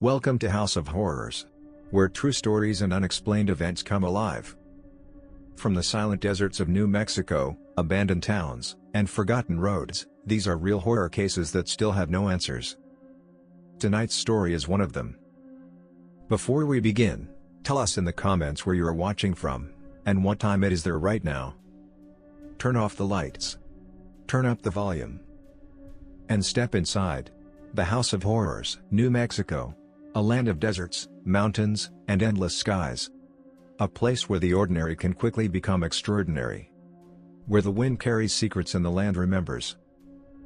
Welcome to House of Horrors, where true stories and unexplained events come alive. From the silent deserts of New Mexico, abandoned towns, and forgotten roads, these are real horror cases that still have no answers. Tonight's story is one of them. Before we begin, tell us in the comments where you are watching from, and what time it is there right now. Turn off the lights. Turn up the volume. And step inside the House of Horrors, New Mexico. A land of deserts, mountains, and endless skies. A place where the ordinary can quickly become extraordinary. Where the wind carries secrets and the land remembers.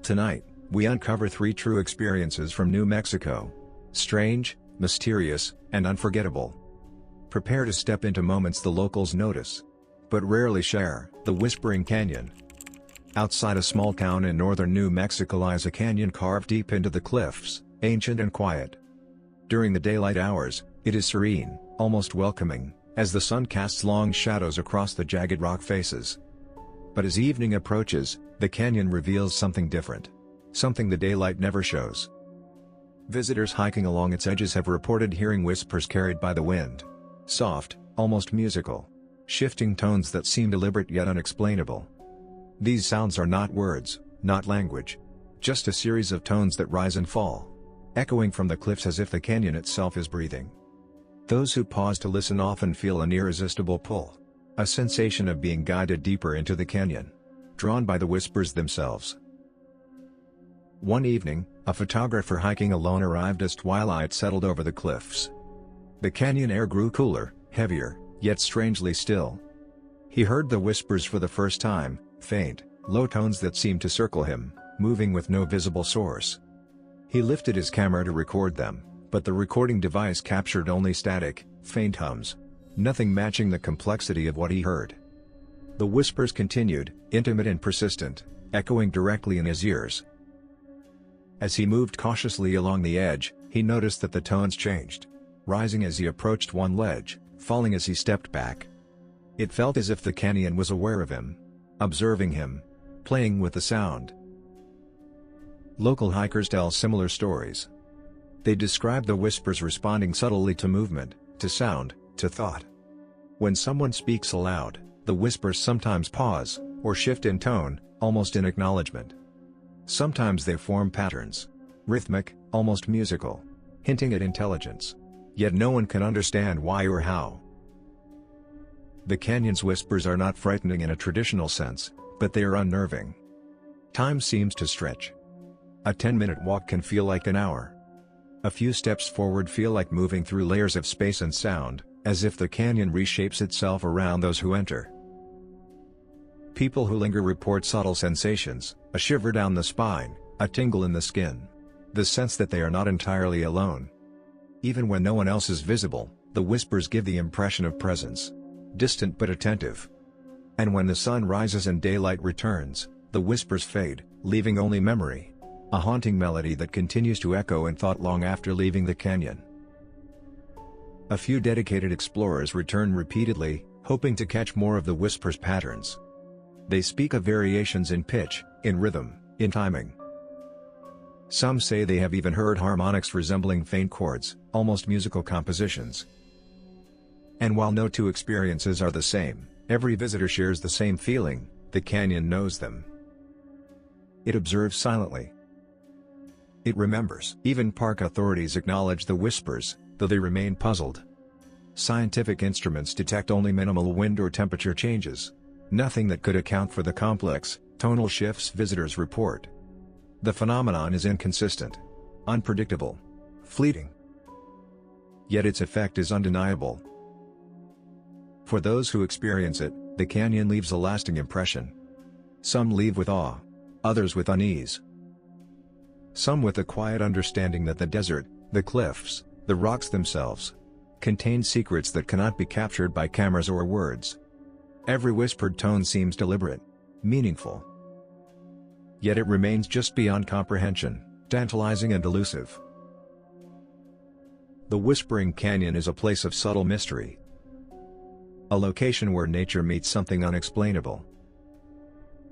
Tonight, we uncover 3 true experiences from New Mexico. Strange, mysterious, and unforgettable. Prepare to step into moments the locals notice, but rarely share. The Whispering Canyon. Outside a small town in northern New Mexico lies a canyon carved deep into the cliffs, ancient and quiet. During the daylight hours, it is serene, almost welcoming, as the sun casts long shadows across the jagged rock faces. But as evening approaches, the canyon reveals something different. Something the daylight never shows. Visitors hiking along its edges have reported hearing whispers carried by the wind. Soft, almost musical. Shifting tones that seem deliberate yet unexplainable. These sounds are not words, not language. Just a series of tones that rise and fall, echoing from the cliffs as if the canyon itself is breathing. Those who pause to listen often feel an irresistible pull. A sensation of being guided deeper into the canyon. Drawn by the whispers themselves. One evening, a photographer hiking alone arrived as twilight settled over the cliffs. The canyon air grew cooler, heavier, yet strangely still. He heard the whispers for the first time, faint, low tones that seemed to circle him, moving with no visible source. He lifted his camera to record them, but the recording device captured only static, faint hums. Nothing matching the complexity of what he heard. The whispers continued, intimate and persistent, echoing directly in his ears. As he moved cautiously along the edge, he noticed that the tones changed, rising as he approached one ledge, falling as he stepped back. It felt as if the canyon was aware of him, observing him, playing with the sound. Local hikers tell similar stories. They describe the whispers responding subtly to movement, to sound, to thought. When someone speaks aloud, the whispers sometimes pause, or shift in tone, almost in acknowledgement. Sometimes they form patterns. Rhythmic, almost musical. Hinting at intelligence. Yet no one can understand why or how. The canyon's whispers are not frightening in a traditional sense, but they are unnerving. Time seems to stretch. A 10-minute walk can feel like an hour. A few steps forward feel like moving through layers of space and sound, as if the canyon reshapes itself around those who enter. People who linger report subtle sensations, a shiver down the spine, a tingle in the skin. The sense that they are not entirely alone. Even when no one else is visible, the whispers give the impression of presence. Distant but attentive. And when the sun rises and daylight returns, the whispers fade, leaving only memory. A haunting melody that continues to echo in thought long after leaving the canyon. A few dedicated explorers return repeatedly, hoping to catch more of the whispers' patterns. They speak of variations in pitch, in rhythm, in timing. Some say they have even heard harmonics resembling faint chords, almost musical compositions. And while no two experiences are the same, every visitor shares the same feeling: the canyon knows them. It observes silently. It remembers. Even park authorities acknowledge the whispers, though they remain puzzled. Scientific instruments detect only minimal wind or temperature changes. Nothing that could account for the complex, tonal shifts visitors report. The phenomenon is inconsistent, unpredictable, fleeting. Yet its effect is undeniable. For those who experience it, the canyon leaves a lasting impression. Some leave with awe, others with unease. Some with a quiet understanding that the desert, the cliffs, the rocks themselves, contain secrets that cannot be captured by cameras or words. Every whispered tone seems deliberate, meaningful. Yet it remains just beyond comprehension, tantalizing and elusive. The Whispering Canyon is a place of subtle mystery. A location where nature meets something unexplainable.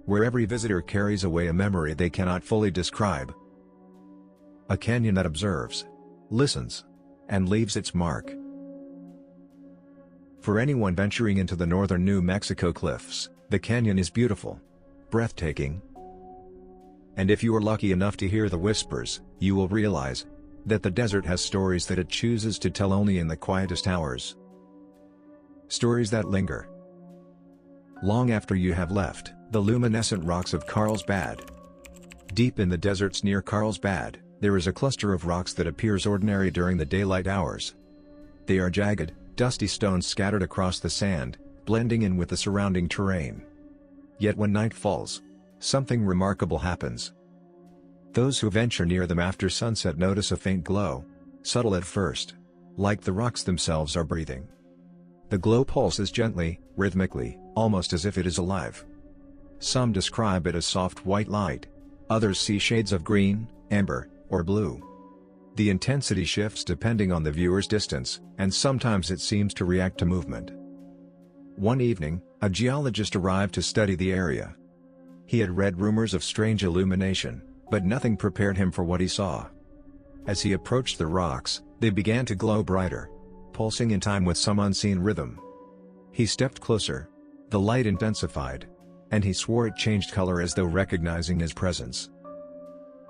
Where every visitor carries away a memory they cannot fully describe. A canyon that observes, listens, and leaves its mark. For anyone venturing into the northern New Mexico cliffs, the canyon is beautiful, breathtaking. And if you are lucky enough to hear the whispers, you will realize that the desert has stories that it chooses to tell only in the quietest hours. Stories that linger long after you have left. The luminescent rocks of Carlsbad. Deep in the deserts near Carlsbad, there is a cluster of rocks that appears ordinary during the daylight hours. They are jagged, dusty stones scattered across the sand, blending in with the surrounding terrain. Yet when night falls, something remarkable happens. Those who venture near them after sunset notice a faint glow, subtle at first, like the rocks themselves are breathing. The glow pulses gently, rhythmically, almost as if it is alive. Some describe it as soft white light. Others see shades of green, amber, or blue. The intensity shifts depending on the viewer's distance, and sometimes it seems to react to movement. One evening, a geologist arrived to study the area. He had read rumors of strange illumination, but nothing prepared him for what he saw. As he approached the rocks, they began to glow brighter, pulsing in time with some unseen rhythm. He stepped closer. The light intensified, and he swore it changed color as though recognizing his presence.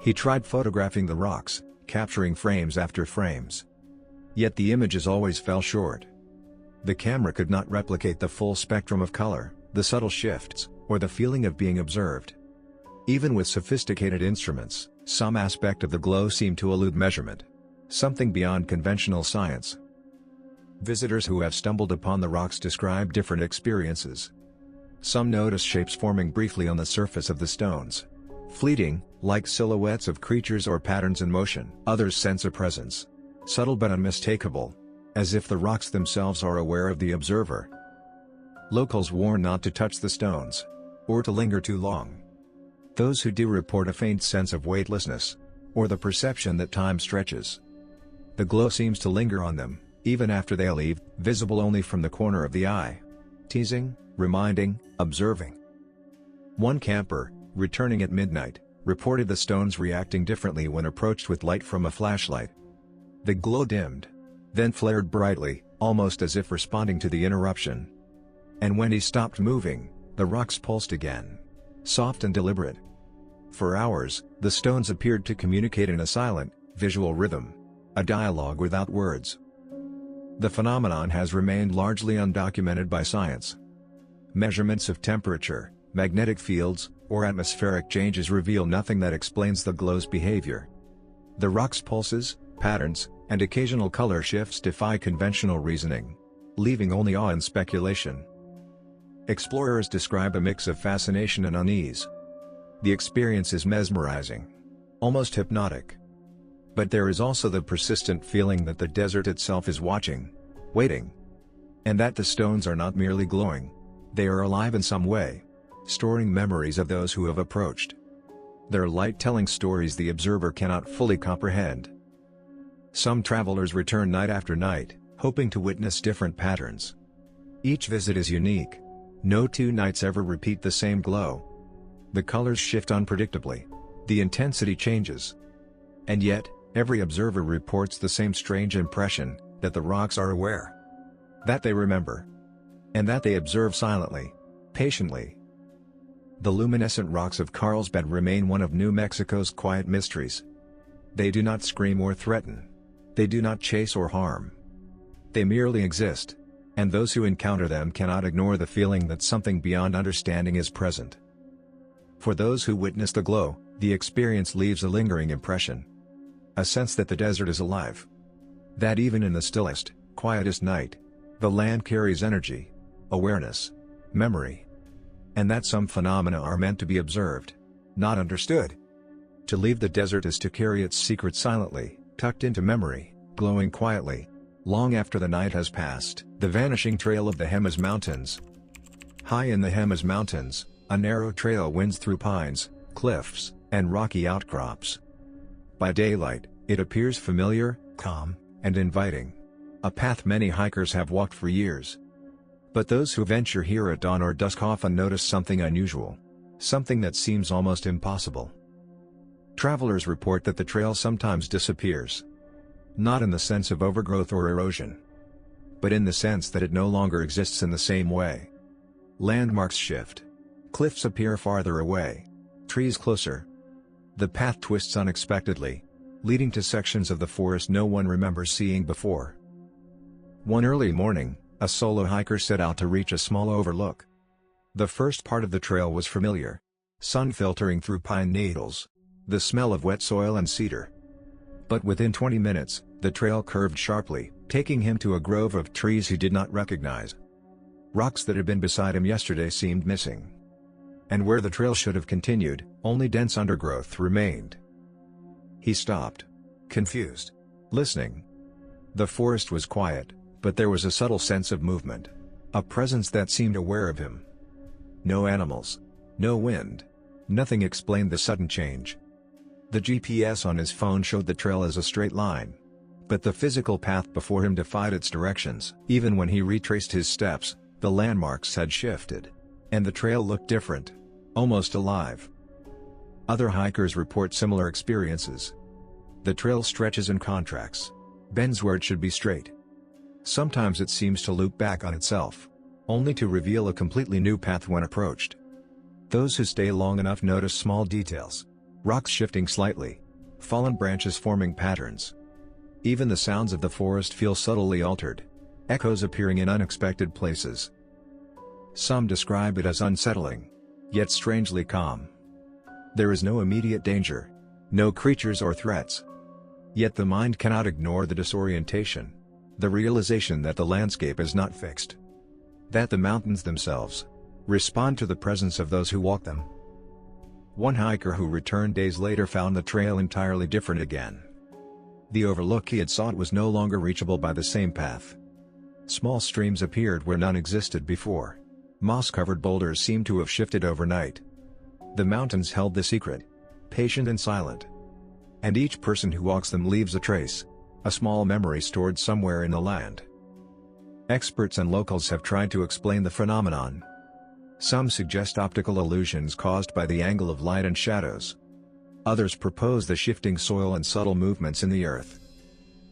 He tried photographing the rocks, capturing frames after frames. Yet the images always fell short. The camera could not replicate the full spectrum of color, the subtle shifts, or the feeling of being observed. Even with sophisticated instruments, some aspect of the glow seemed to elude measurement. Something beyond conventional science. Visitors who have stumbled upon the rocks describe different experiences. Some notice shapes forming briefly on the surface of the stones. Fleeting, like silhouettes of creatures or patterns in motion. Others sense a presence, subtle but unmistakable, as if the rocks themselves are aware of the observer. Locals warn not to touch the stones, or to linger too long. Those who do report a faint sense of weightlessness, or the perception that time stretches. The glow seems to linger on them, even after they leave, visible only from the corner of the eye. Teasing, reminding, observing. One camper, returning at midnight, reported the stones reacting differently when approached with light from a flashlight. The glow dimmed, then flared brightly, almost as if responding to the interruption. And when he stopped moving, the rocks pulsed again, soft and deliberate. For hours, the stones appeared to communicate in a silent, visual rhythm, a dialogue without words. The phenomenon has remained largely undocumented by science. Measurements of temperature, magnetic fields, or atmospheric changes reveal nothing that explains the glow's behavior. The rock's pulses, patterns, and occasional color shifts defy conventional reasoning, leaving only awe and speculation. Explorers describe a mix of fascination and unease. The experience is mesmerizing, almost hypnotic. But there is also the persistent feeling that the desert itself is watching, waiting. And that the stones are not merely glowing. They are alive in some way, storing memories of those who have approached. Their light telling stories the observer cannot fully comprehend. Some travelers return night after night, hoping to witness different patterns. Each visit is unique. No two nights ever repeat the same glow. The colors shift unpredictably. The intensity changes. And yet, every observer reports the same strange impression, that the rocks are aware. That they remember. And that they observe silently, patiently. The luminescent rocks of Carlsbad remain one of New Mexico's quiet mysteries. They do not scream or threaten. They do not chase or harm. They merely exist, and those who encounter them cannot ignore the feeling that something beyond understanding is present. For those who witness the glow, the experience leaves a lingering impression. A sense that the desert is alive. That even in the stillest, quietest night, the land carries energy, awareness, memory. And that some phenomena are meant to be observed, not understood. To leave the desert is to carry its secret silently, tucked into memory, glowing quietly, long after the night has passed. The Vanishing Trail of the Jemez Mountains. High in the Jemez Mountains, a narrow trail winds through pines, cliffs, and rocky outcrops. By daylight, it appears familiar, calm, and inviting. A path many hikers have walked for years. But those who venture here at dawn or dusk often notice something unusual. Something that seems almost impossible. Travelers report that the trail sometimes disappears. Not in the sense of overgrowth or erosion, but in the sense that it no longer exists in the same way. Landmarks shift. Cliffs appear farther away. Trees closer. The path twists unexpectedly, leading to sections of the forest no one remembers seeing before. One early morning, a solo hiker set out to reach a small overlook. The first part of the trail was familiar. Sun filtering through pine needles. The smell of wet soil and cedar. But within 20 minutes, the trail curved sharply, taking him to a grove of trees he did not recognize. Rocks that had been beside him yesterday seemed missing. And where the trail should have continued, only dense undergrowth remained. He stopped. Confused. Listening. The forest was quiet, but there was a subtle sense of movement. A presence that seemed aware of him. No animals. No wind. Nothing explained the sudden change. The GPS on his phone showed the trail as a straight line. But the physical path before him defied its directions. Even when he retraced his steps, the landmarks had shifted. And the trail looked different. Almost alive. Other hikers report similar experiences. The trail stretches and contracts. Bends where it should be straight. Sometimes it seems to loop back on itself, only to reveal a completely new path when approached. Those who stay long enough notice small details. Rocks shifting slightly. Fallen branches forming patterns. Even the sounds of the forest feel subtly altered. Echoes appearing in unexpected places. Some describe it as unsettling, yet strangely calm. There is no immediate danger. No creatures or threats. Yet the mind cannot ignore the disorientation. The realization that the landscape is not fixed. That the mountains themselves respond to the presence of those who walk them. One hiker who returned days later found the trail entirely different again. The overlook he had sought was no longer reachable by the same path. Small streams appeared where none existed before. Moss-covered boulders seemed to have shifted overnight. The mountains held the secret, patient and silent. And each person who walks them leaves a trace, a small memory stored somewhere in the land. Experts and locals have tried to explain the phenomenon. Some suggest optical illusions caused by the angle of light and shadows. Others propose the shifting soil and subtle movements in the earth.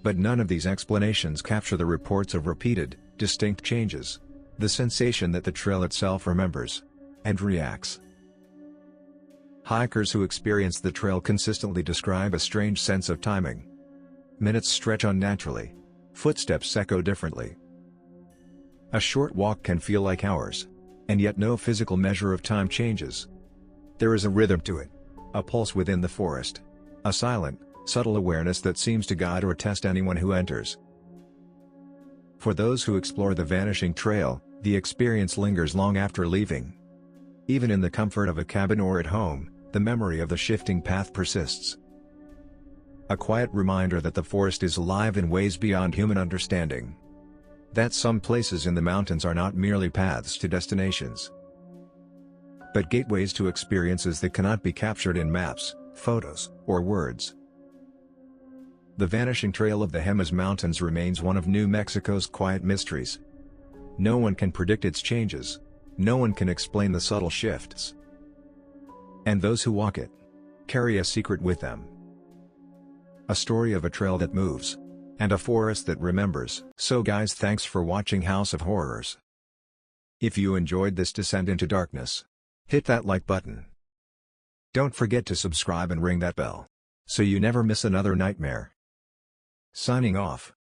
But none of these explanations capture the reports of repeated, distinct changes. The sensation that the trail itself remembers and reacts. Hikers who experience the trail consistently describe a strange sense of timing. Minutes stretch unnaturally. Footsteps echo differently. A short walk can feel like hours. And yet no physical measure of time changes. There is a rhythm to it. A pulse within the forest. A silent, subtle awareness that seems to guide or test anyone who enters. For those who explore the vanishing trail, the experience lingers long after leaving. Even in the comfort of a cabin or at home, the memory of the shifting path persists. A quiet reminder that the forest is alive in ways beyond human understanding. That some places in the mountains are not merely paths to destinations, but gateways to experiences that cannot be captured in maps, photos, or words. The vanishing trail of the Jemez Mountains remains one of New Mexico's quiet mysteries. No one can predict its changes. No one can explain the subtle shifts. And those who walk it carry a secret with them. A story of a trail that moves. And a forest that remembers. So guys, thanks for watching House of Horrors. If you enjoyed this descent into darkness, hit that like button. Don't forget to subscribe and ring that bell, so you never miss another nightmare. Signing off.